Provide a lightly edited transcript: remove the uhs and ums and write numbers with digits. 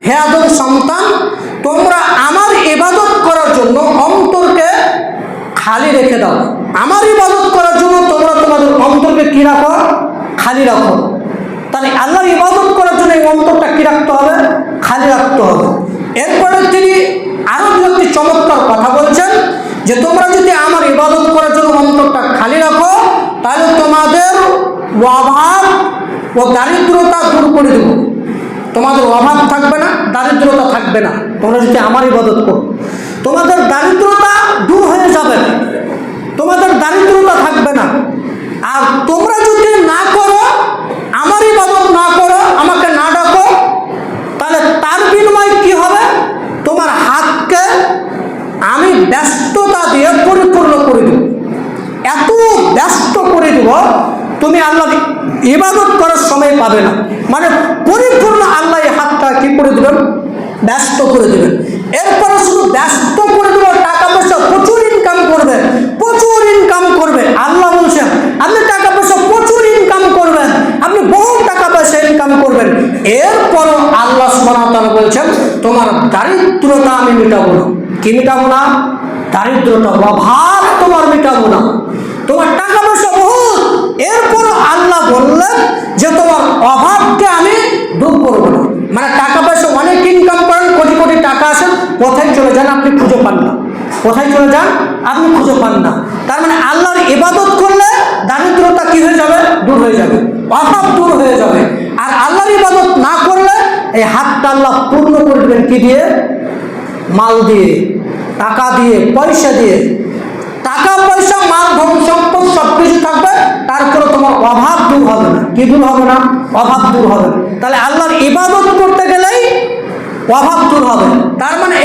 হে আদম সন্তান, তোমরা আমার ইবাদত করার জন্য অন্তরকে খালি রেখে দাও। আমার ইবাদত করার জন্য তোমরা তোমাদের অন্তরকে কি রাখো? খালি রাখো। তাহলে আল্লাহর ইবাদত করার জন্য এই অন্তরটা কি রাখতে হবে? খালি রাখতে হবে। এরপরে তিনি আরো একটি চমৎকার কথা বলছেন যে তোমরা যদি আমার ইবাদত করার জন্য অন্তরটা খালি রাখো, তাহলে তোমাদের অভাব ও দারিদ্রতা দূর করে দেব। তোমাদের অভাব থাকবে না, দারিদ্রতা থাকবে না। তোমরা যদি আমার ইবাদত করো, তোমাদের দারিদ্রতা দূর হয়ে যাবে, তোমাদের দারিদ্রতা থাকবে না। আর তোমরা যদি না করো, আমার ইবাদত না করো, আমাকে না ডাকো, তাহলে তার বিনিময়ে কি হবে? তোমার হাতকে আমি ব্যস্ততা দিয়ে পরিপূর্ণ করে দেব। এত ব্যস্ত করে দেব, তুমি আল্লাহ ইবাদত করার সময় পাবে না। মানে পরিপূর্ণ আল্লাহ এই হাতটা কি করে দেবেন? ব্যস্ত করে দেবেন। এরপরে শুধু ব্যস্ত করে দেবো, টাকা পয়সা প্রচুর ইনকাম করবে, প্রচুর ইনকাম করবে। আল্লাহ বলছেন আপনি টাকা পয়সা প্রচুর ইনকাম করবেন, আপনি বহু টাকা পয়সা ইনকাম করবেন। এরপরও আল্লাহ সুবহানাহু ওয়া তাআলা বলছেন তোমার দারিদ্রতা আমি মেটাবো না। কি মেটাবো না? দারিদ্রতা, অভাব তোমার মেটাবো না। তোমার টাকা পয়সা বহুত, এরপরও আল্লাহ বললেন যে তোমার অভাবকে আমি দূর করবো না। মানে টাকা পয়সা অনেক ইনকাম করেন, কোটি কোটি টাকা আসেন, কোথায় চলে যান আপনি খুঁজে পান না। কোথায় চলে যান আপনি খুঁজে পান না। তার মানে আল্লাহর ইবাদত করলে দারিদ্রতা কি হয়ে যাবে? দূর হয়ে যাবে, অভাব দূর হয়ে যাবে। আর আল্লাহর ইবাদত না করলে এই হাতটা আল্লাহ পূর্ণ করে দেবেন কি দিয়ে? মাল দিয়ে, টাকা দিয়ে, পয়সা দিয়ে। টাকা পয়সা, মাল, ধন সম্পদ সব কিছু থাকবে, তারপরে তোমার অভাব দূর হবে না। কি দূর হবে না? অভাব দূর হবে। তাহলে আল্লাহর ইবাদত করতে গেলেই অভাব দূর হবে। তার মানে